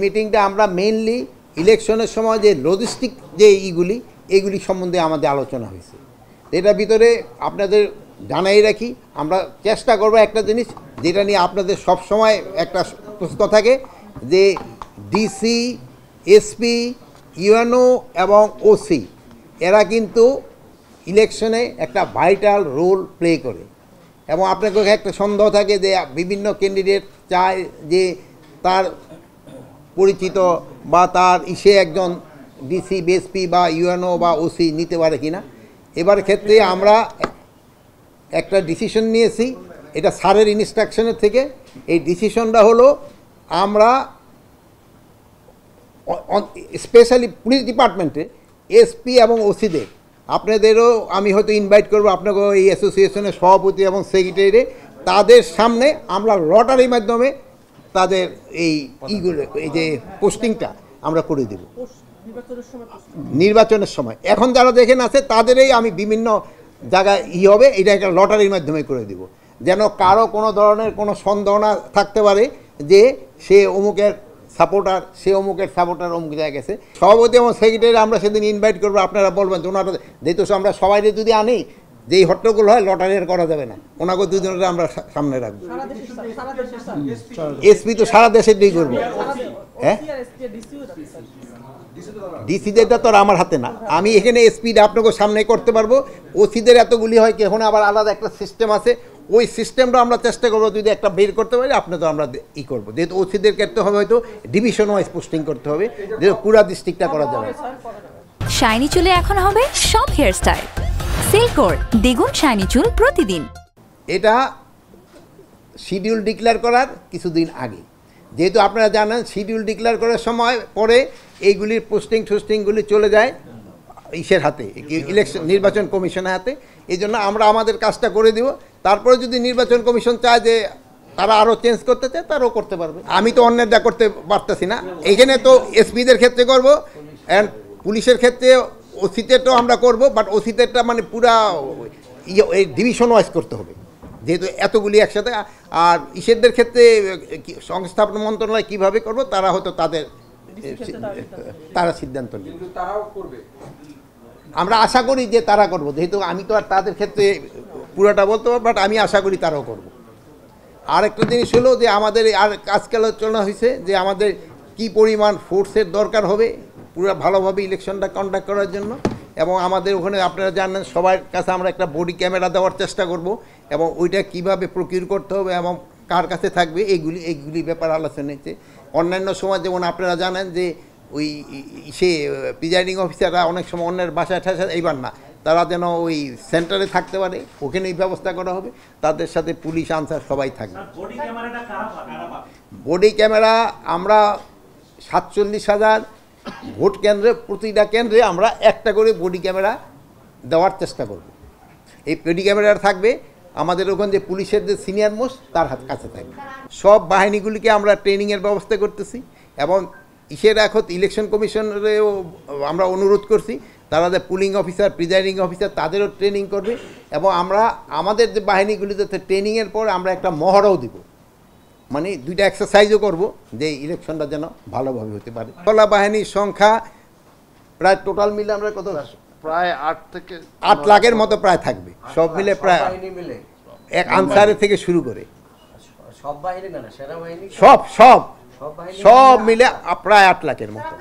মিটিংটা আমরা মেইনলি ইলেকশনের সময় যে লজিস্টিক যে এইগুলি সম্বন্ধে আমাদের আলোচনা হয়েছে। এটার ভিতরে আপনাদের জানাই রাখি, আমরা চেষ্টা করব একটা জিনিস যেটা নিয়ে আপনাদের সব সময় একটা প্রশ্ন থাকে যে ডিসি, এসপি, ইউএনও এবং ওসি এরা কিন্তু ইলেকশনে একটা ভাইটাল রোল প্লে করে এবং আপনাকে একটা সন্দেহ থাকে যে বিভিন্ন ক্যান্ডিডেট চায় যে তার পরিচিত বা তার একজন ডিসি, বিএসপি বা ইউএনও বা ওসি নিতে পারে কিনা। এবার ক্ষেত্রে আমরা একটা ডিসিশন নিয়েছি, এটা স্যারের ইনস্ট্রাকশনের থেকে। এই ডিসিশনটা হলো আমরা স্পেশালি পুলিশ ডিপার্টমেন্টে এসপি এবং ওসিদের আপনাদেরও আমি হয়তো ইনভাইট করবো, আপনাকে এই অ্যাসোসিয়েশনের সভাপতি এবং সেক্রেটারি, তাদের সামনে আমরা লটারির মাধ্যমে তাদের এই যে পোস্টিংটা আমরা করে দেব নির্বাচনের সময়। এখন যারা দেখেন আছে তাদেরই আমি বিভিন্ন জায়গায় হবে, এটা একটা লটারির মাধ্যমে করে দেব, যেন কারো কোনো ধরনের কোনো সন্দেহ না থাকতে পারে যে সে অমুকের সাপোর্টার, সে অমুকের সাপোর্টার অমুক জায়গায় গেছে। সভাপতি এবং সেক্রেটারি আমরা সেদিন ইনভাইট করবো, আপনারা বলবেন যে ওনারা যেহেতু আমরা সবাই যদি আনি যেই হট্টগোল হয় লটারি আর করা যাবে না, ওনাকে দুজনের আমরা সামনে রাখবো। এসপি তো সারা দেশের দিয়েই করবো। হ্যাঁ, ডিসিদেরটা তো আর আমার হাতে না, আমি এখানে এসপিটা আপনাকে সামনে করতে পারবো। ওসিদের এতগুলি হয় কি, এখন আবার আলাদা একটা সিস্টেম আছে, ওই সিস্টেমটা আমরা চেষ্টা করবো যদি একটা বের করতে পারি আপনি তো আমরা করবো। যেহেতু ওসিদের ক্ষেত্রে হবে হয়তো ডিভিশন ওয়াইজ পোস্টিং করতে হবে, যেহেতু পুরা ডিস্ট্রিক্টটা করা যাবে। শাইনি চুলে এখন হবে সব হেয়ার স্টাইল, সিল্কোর দ্বিগুণ শাইনি চুল প্রতিদিন। এটা শিডিউল ডিক্লেয়ার করার কিছুদিন আগে, যেহেতু আপনারা জানেন শিডিউল ডিক্লেয়ার করার সময় পরে এইগুলির পোস্টিংগুলি চলে যায় হাতে, নির্বাচন কমিশনের হাতে। এই জন্য আমরা আমাদের কাজটা করে দিব, তারপরে যদি নির্বাচন কমিশন চায় যে তারা আরও চেঞ্জ করতে চায় তারাও করতে পারবে। আমি তো অন্যেরটা করতে পারতেছি না, এইখানে তো এসপিদের ক্ষেত্রে করব, অ্যান্ড পুলিশের ক্ষেত্রে ওসিতেরটাও আমরা করব, বাট ওসিতেরটা মানে পুরা এই ডিভিশন ওয়াইজ করতে হবে যেহেতু এতগুলি একসাথে। আর ইসেরদের ক্ষেত্রে সংস্থাপন মন্ত্রণালয় কীভাবে করব তারা হয়তো তারা সিদ্ধান্ত নেবে, আমরা আশা করি যে তারা করব, যেহেতু আমি তো আর তাদের ক্ষেত্রে পুরোটা বলতে পারবো, বাট আমি আশা করি তারাও করব। আর একটা জিনিস হলো যে আমাদের আর আজকে আলোচনা হয়েছে যে আমাদের কি পরিমাণ ফোর্সের দরকার হবে পুরো ভালোভাবে ইলেকশনটা কন্ডাক্ট করার জন্য। এবং আমাদের ওখানে আপনারা জানেন সবার কাছে আমরা একটা বডি ক্যামেরা দেওয়ার চেষ্টা করব, এবং ওইটা কিভাবে প্রকিউর করতে হবে এবং কার কাছে থাকবে এইগুলি ব্যাপার আলোচনা হয়েছে। অন্যান্য সময় যেমন আপনারা জানেন যে ওই প্রিজাইডিং অফিসাররা অনেক সময় অন্যের বাসায় ঠাসায়, এইবার না, তারা যেন ওই সেন্টারে থাকতে পারে, ওখানেই ব্যবস্থা করা হবে, তাদের সাথে পুলিশ আনসার সবাই থাকবে। বডি ক্যামেরা আমরা 47,000 ভোট কেন্দ্রে, প্রতিটা কেন্দ্রে আমরা একটা করে বডি ক্যামেরা দেওয়ার চেষ্টা করব। এই বডি ক্যামেরা থাকবে আমাদের ওখানে যে পুলিশের যে সিনিয়র মোস্ট তার কাছে থাকবে। সব বাহিনীগুলিকে আমরা ট্রেনিংয়ের ব্যবস্থা করতেছি, এবং এখন ইলেকশন কমিশনেরও আমরা অনুরোধ করছি তারা যে পুলিং অফিসার, প্রিজাইডিং অফিসার তাদেরও ট্রেনিং করবে, এবং আমরা আমাদের যে বাহিনীগুলিতে ট্রেনিংয়ের পর আমরা একটা মহড়াও দিব, মানে দুইটা এক্সারসাইজও করব যে ইলেকশনটা যেন ভালোভাবে হতে পারে। কলা বাহিনীর সংখ্যা প্রায় টোটাল মিলে আমরা কত, প্রায় 8 থেকে 8 লাখের মতো প্রায় থাকবে, সব মিলে প্রায় এক আনসারের থেকে শুরু করে সব মিলে প্রায় 8 লাখের মতো।